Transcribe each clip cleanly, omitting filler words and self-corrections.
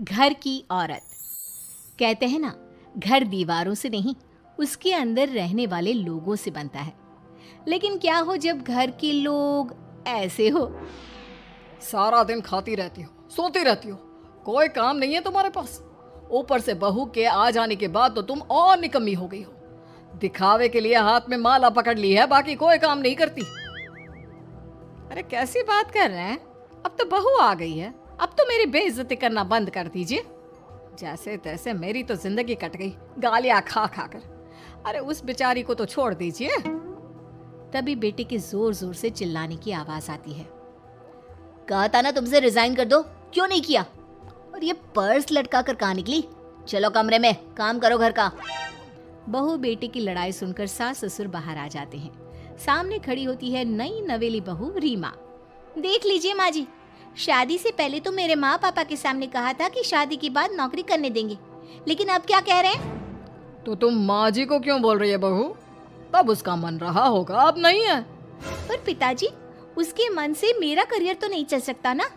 घर की औरत। कहते हैं ना, घर दीवारों से नहीं, उसके अंदर रहने वाले लोगों से बनता है। लेकिन क्या हो जब घर के लोग ऐसे हो? सारा दिन खाती रहती हो, सोती रहती हो, कोई काम नहीं है तुम्हारे पास। ऊपर से बहू के आ जाने के बाद तो तुम और निकम्मी हो गई हो। दिखावे के लिए हाथ में माला पकड़ ली है, बाकी कोई काम नहीं करती। अरे कैसी बात कर रहे हैं? अब तो बहू आ गई है, अब तो मेरी बेइज्जती करना बंद कर दीजिए। जैसे तैसे मेरी तो जिंदगी कट गई, गालियां खा खा कर। अरे उस बेचारी को तो छोड़ दीजिए। तभी बेटे के जोर जोर से चिल्लाने की आवाज आती है। कहा था ना तुमसे रिजाइन कर दो, क्यों नहीं किया? और ये पर्स लटका कर कहाँ निकली? चलो कमरे में, काम करो घर का। बहू बेटे की लड़ाई सुनकर सास ससुर बाहर आ जाते हैं। सामने खड़ी होती है नई नवेली बहू रीमा। देख लीजिए माँ जी, शादी से पहले तो मेरे माँ पापा के सामने कहा था कि शादी के बाद नौकरी करने देंगे, लेकिन अब क्या कह रहे हैं? तो तुम माँ जी को क्यों बोल रही है बहू? तब उसका मन रहा होगा, अब नहीं है। पर पिताजी, उसके मन से मेरा करियर तो नहीं चल सकता ना।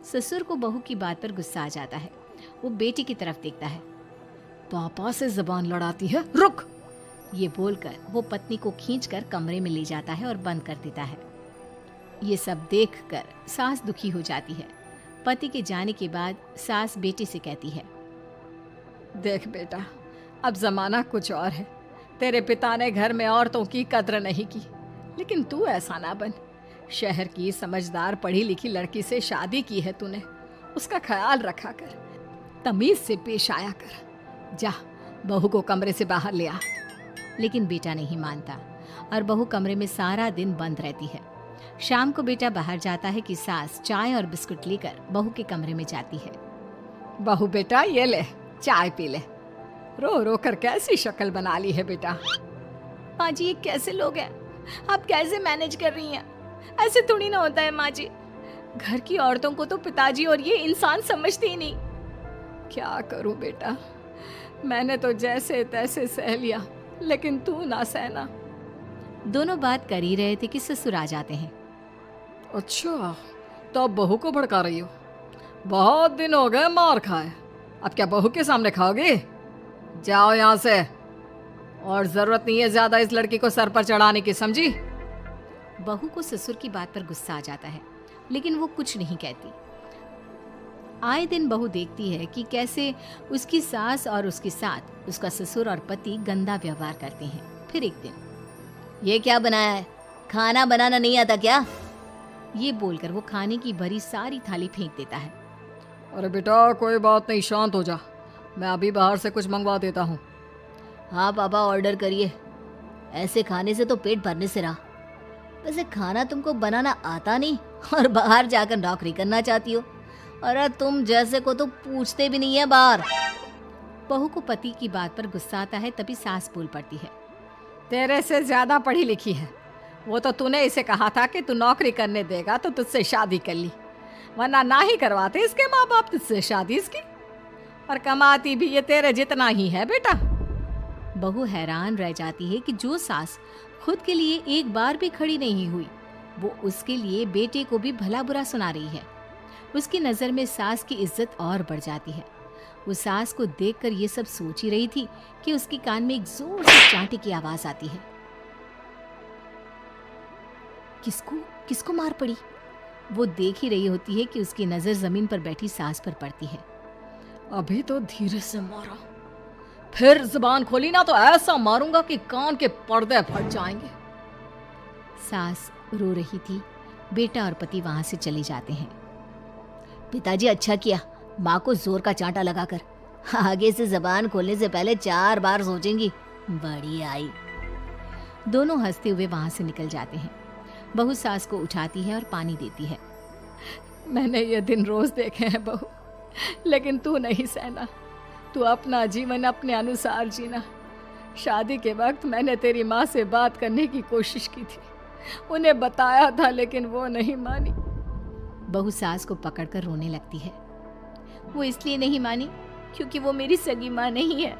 ससुर को बहू की बात पर गुस्सा आ जाता है। वो बेटी की तरफ देखता है। पापा से जबान लड़ाती है, रुक। ये बोलकर वो पत्नी को खींचकर कमरे में ले जाता है और बंद कर देता है। ये सब देखकर सास दुखी हो जाती है। पति के जाने के बाद सास बेटी से कहती है, देख बेटा, अब जमाना कुछ और है। तेरे पिता ने घर में औरतों की कद्र नहीं की, लेकिन तू ऐसा ना बन। शहर की समझदार पढ़ी लिखी लड़की से शादी की है तूने, उसका ख्याल रखा कर, तमीज से पेश आया कर। जा, बहू को कमरे से बाहर ले आ। लेकिन बेटा नहीं मानता और बहू कमरे में सारा दिन बंद रहती है। शाम को बेटा बाहर जाता है कि सास चाय और बिस्कुट लेकर बहू के कमरे में जाती है। बहू बेटा ये ले, चाय पी ले। रो रो कर कैसी शक्ल बना ली है बेटा। माँ जी, ये कैसे लोग हैं? आप कैसे मैनेज कर रही हैं? ऐसे थोड़ी ना होता है माँ जी। घर की औरतों को तो पिताजी और ये इंसान समझते ही नहीं। क्या करूं बेटा, मैंने तो जैसे तैसे सह लिया, लेकिन तू ना सहना। दोनों बात कर ही रहे थे कि ससुर आ जाते हैं। अच्छा, तो अब बहू को भड़का रही हो? बहुत दिन हो गए मार खाए, अब क्या बहू के सामने खाओगे? जाओ यहाँ से, और जरूरत नहीं है ज्यादा इस लड़की को सर पर चढ़ाने की, समझी? बहू को ससुर की बात पर गुस्सा आ जाता है, लेकिन वो कुछ नहीं कहती। आए दिन बहू देखती है कि कैसे उसकी सास और उसके साथ उसका ससुर और पति गंदा व्यवहार करते हैं। फिर एक दिन, ये क्या बनाया है? खाना बनाना नहीं आता क्या? ये बोलकर वो खाने की भरी सारी थाली फेंक देता है। अरे बेटा कोई बात नहीं, शांत हो जा, मैं अभी बाहर से कुछ मंगवा देता हूँ। हाँ पापा, ऑर्डर करिए। ऐसे खाने से तो पेट भरने से रहा। वैसे खाना तुमको बनाना आता नहीं और बाहर जाकर नौकरी करना चाहती हो। अरे तुम जैसे को तो पूछते भी नहीं है बाहर। बहू को पति की बात पर गुस्सा आता है, तभी सास बोल पड़ती है। तेरे से ज्यादा पढ़ी लिखी है, वो तो तूने इसे कहा था कि तू नौकरी करने देगा तो तुझसे शादी कर ली, वरना ना ही करवाते इसके माँ बाप तुझसे शादी इसकी। और कमाती भी ये तेरे जितना ही है बेटा। बहू हैरान रह जाती है कि जो सास खुद के लिए एक बार भी खड़ी नहीं हुई, वो उसके लिए बेटे को भी भला बुरा सुना रही है। उसकी नजर में सास की इज्जत और बढ़ जाती है। वो सास को देखकर ये सब सोच ही रही थी कि उसके कान में एक जोर से चांटे की आवाज आती है। किसको किसको मार पड़ी? वो देख ही रही होती है कि उसकी नजर जमीन पर बैठी सास पर पड़ती है। अभी तो धीरे से मारा, फिर जुबान खोली ना तो ऐसा मारूंगा कि कान के पर्दे फट जाएंगे। सास रो रही थी। बेटा और पति वहां से चले जाते हैं। पिताजी अच्छा किया माँ को जोर का चांटा लगाकर, आगे से जबान खोलने से पहले 4 बार सोचेंगी। बड़ी आई। दोनों हंसते हुए वहां से निकल जाते हैं। बहू सास को उठाती है और पानी देती है। मैंने ये दिन रोज देखे हैं बहू, लेकिन तू नहीं सहना। तू अपना जीवन अपने अनुसार जीना। शादी के वक्त मैंने तेरी माँ से बात करने की कोशिश की थी, उन्हें बताया था, लेकिन वो नहीं मानी। बहू सास को पकड़कर रोने लगती है। वो इसलिए नहीं मानी क्योंकि वो मेरी सगी माँ नहीं है।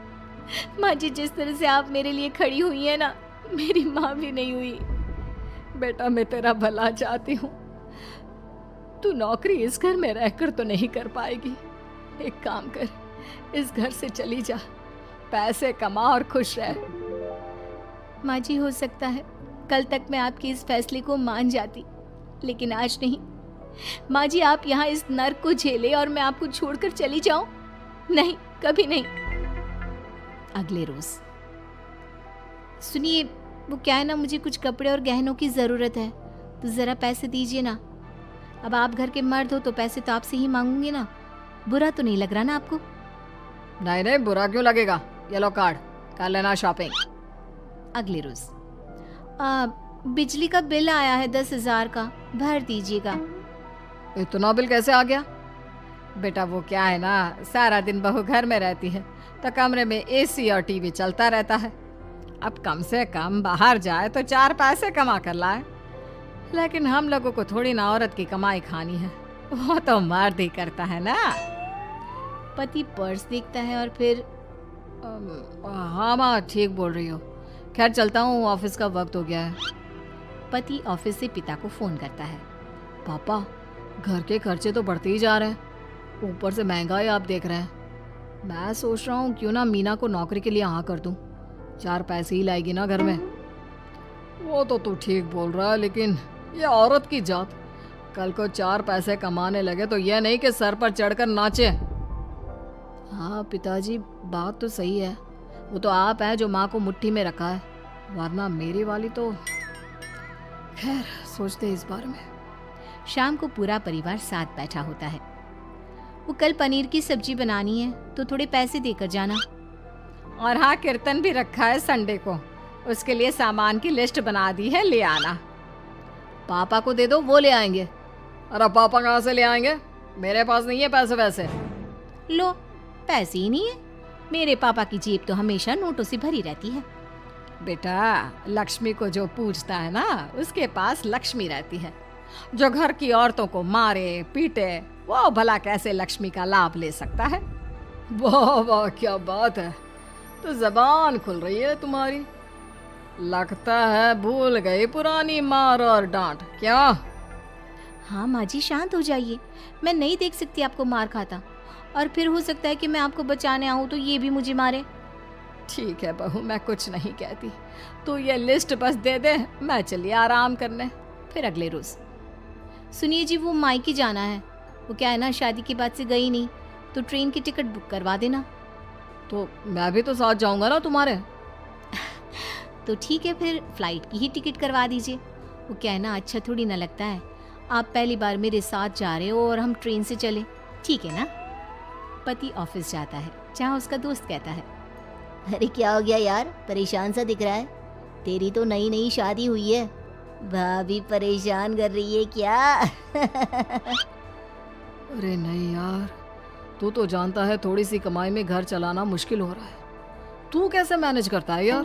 माँ जी, जिस तरह से आप मेरे लिए खड़ी हुई है ना, मेरी माँ भी नहीं हुई। बेटा मैं तेरा भला चाहती हूँ, तू नौकरी इस घर में रहकर तो नहीं कर पाएगी, एक काम कर, इस घर से चली जा, पैसे कमा और खुश रह। माँ जी, हो सकता है कल तक मैं आपके इस फैसले को मान जाती, लेकिन आज नहीं। माँ जी, आप यहाँ इस नर्क को झेले और मैं आपको छोड़कर चली जाऊं? नहीं, कभी नहीं। अगले रोज, सुनिए, वो क्या है ना, मुझे कुछ कपड़े और गहनों की जरूरत है, तो जरा पैसे दीजिए ना। अब आप घर के मर्द हो तो पैसे तो आपसे ही मांगूंगी ना। बुरा तो नहीं लग रहा ना आपको? नहीं नहीं, बुरा क्यों लगेगा, ये लो कार्ड, कर लेना शॉपिंग। अगले रोज, बिजली का बिल आया है 10,000 का, भर दीजिएगा। इतना बिल कैसे आ गया? बेटा वो क्या है ना, सारा दिन बहू घर में रहती है तो कमरे में एसी और टीवी चलता रहता है। अब कम से कम बाहर जाए तो 4 पैसे कमा कर लाए, लेकिन हम लोगों को थोड़ी ना औरत की कमाई खानी है, वो तो मर्द ही करता है ना। पति पर्स देखता है और फिर हाँ माँ, ठीक बोल रही हो, खैर चलता हूँ, ऑफिस का वक्त हो गया है। पति ऑफिस से पिता को फोन करता है। पापा, घर के खर्चे तो बढ़ते ही जा रहे हैं, ऊपर से महंगाई आप देख रहे हैं। मैं सोच रहा हूँ क्यों ना मीना को नौकरी के लिए हाँ कर दूँ, 4 पैसे ही लाएगी ना घर में। वो तो तू ठीक बोल रहा है, लेकिन ये औरत की जात, कल को 4 पैसे कमाने लगे तो यह नहीं कि सर पर चढ़कर नाचे। हाँ पिताजी, बात तो सही है, वो तो आप हैं जो माँ को मुट्ठी में रखा है, वरना मेरी वाली तो। खैर, सोचते इस बारे में। शाम को पूरा परिवार साथ बैठा होता है। वो कल पनीर की सब्जी बनानी है तो थोड़े पैसे देकर जाना। और हाँ, कीर्तन भी रखा है संडे को, उसके लिए सामान की लिस्ट बना दी है, ले आना। पापा को दे दो, वो ले आएंगे। अरे पापा कहाँ से ले आएंगे, मेरे पास नहीं है पैसे वैसे। लो, पैसे ही नहीं है? मेरे पापा की जेब तो हमेशा नोटों से भरी रहती है। बेटा, लक्ष्मी को जो पूछता है ना, उसके पास लक्ष्मी रहती है। जो घर की औरतों को मारे पीटे, वो भला कैसे लक्ष्मी का लाभ ले सकता है? वाह वाह, क्या बात है, तो जबान खुल रही है तुम्हारी। लगता है भूल गई पुरानी मार और डांट, क्या? हाँ माँ जी, शांत हो जाइए, मैं नहीं देख सकती आपको मार खाता, और फिर हो सकता है कि मैं आपको बचाने आऊँ तो ये भी मुझे मारे। ठीक है बहू, मैं कुछ नहीं कहती, तू ये लिस्ट बस दे दे, मैं चलिए आराम करने। फिर अगले रोज, सुनिए जी, वो मायके जाना है, वो क्या है ना, शादी के बाद से गई नहीं, तो ट्रेन की टिकट बुक करवा देना। तो मैं भी तो साथ जाऊंगा ना तुम्हारे। तो ठीक है, फिर फ्लाइट की ही टिकट करवा दीजिए। वो क्या है ना, अच्छा थोड़ी ना लगता है, आप पहली बार मेरे साथ जा रहे हो और हम ट्रेन से चले, ठीक है ना? पति ऑफिस जाता है, जहाँ उसका दोस्त कहता है, अरे क्या हो गया यार, परेशान सा दिख रहा है, तेरी तो नई नई शादी हुई है, भाभी परेशान कर रही है क्या? अरे नहीं यार, तू तो जानता है थोड़ी सी कमाई में घर चलाना मुश्किल हो रहा है, तू कैसे मैनेज करता है यार?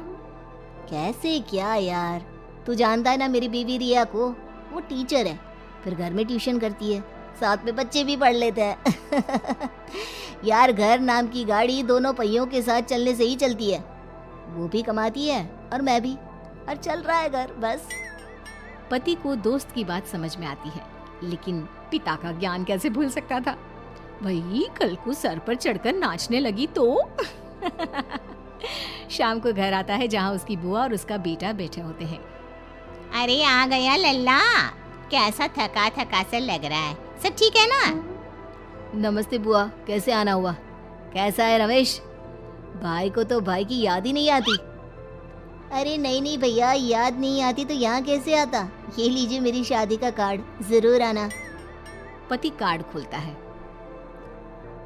कैसे क्या यार, तू जानता है ना मेरी बीवी रिया को, वो टीचर है, फिर घर में ट्यूशन करती है, साथ में बच्चे भी पढ़ लेते हैं। यार, घर नाम की गाड़ी दोनों पहियों के साथ चलने से ही चलती है, वो भी कमाती है और मैं भी, और चल रहा है घर बस। पति को दोस्त की बात समझ में आती है, लेकिन पिता का ज्ञान कैसे भूल सकता था? वही कल को सर पर चढ़कर नाचने लगी तो। शाम को घर आता है, जहाँ उसकी बुआ और उसका बेटा बैठे होते हैं। अरे आ गया लल्ला, कैसा थका थका सा लग रहा है, सब ठीक है ना? नमस्ते बुआ, कैसे आना हुआ? कैसा है रमेश? भाई को तो भाई की याद ही नहीं आती। अरे नहीं नहीं भैया, याद नहीं आती तो यहाँ कैसे आता? ये लीजिए मेरी शादी का कार्ड, जरूर आना। पति कार्ड खोलता है।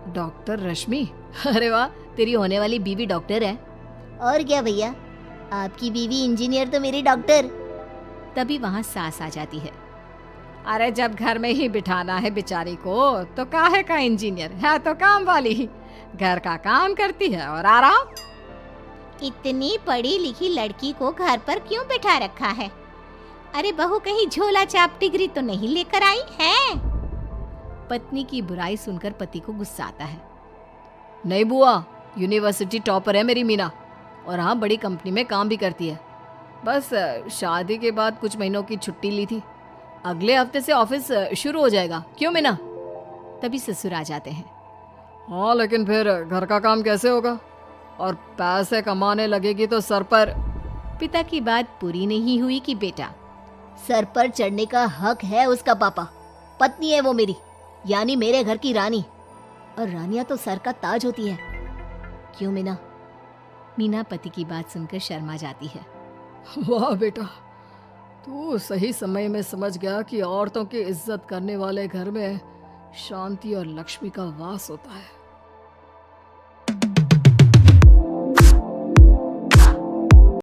डॉक्टर रश्मि, अरे वाह, तेरी होने वाली बीवी डॉक्टर है। और क्या भैया, आपकी बीवी इंजीनियर तो मेरी डॉक्टर। तभी वहाँ सास आ जाती है। अरे जब घर में ही बिठाना है बेचारी को, तो काहे का इंजीनियर है, तो काम वाली ही, घर का काम करती है और आराम। इतनी पढ़ी लिखी लड़की को घर पर क्यों बिठा रखा है? अरे बहू कहीं झोला छाप डिग्री तो नहीं लेकर आई है? पत्नी की बुराई सुनकर पति को गुस्सा आता है। नहीं बुआ, यूनिवर्सिटी टॉपर है मेरी मीना, और हाँ, बड़ी कंपनी में काम भी करती है। बस शादी के बाद कुछ महीनों की छुट्टी ली थी, अगले हफ्ते से ऑफिस शुरू हो जाएगा। क्यों मीना? तभी ससुर आ जाते हैं। हाँ, लेकिन फिर घर का काम कैसे होगा? और पैसे कमाने लगेगी तो सर पर। पिता की बात पूरी नहीं हुई कि बेटा, सर पर चढ़ने का हक है उसका पापा। पत्नी है वो मेरी, यानी मेरे घर की रानी, और रानियां तो सर का ताज होती है। क्यों मीना? मीना पति की बात सुनकर शर्मा जाती है। वाह बेटा, तू सही समय में समझ गया कि औरतों की इज्जत करने वाले घर में शांति और लक्ष्मी का वास होता है।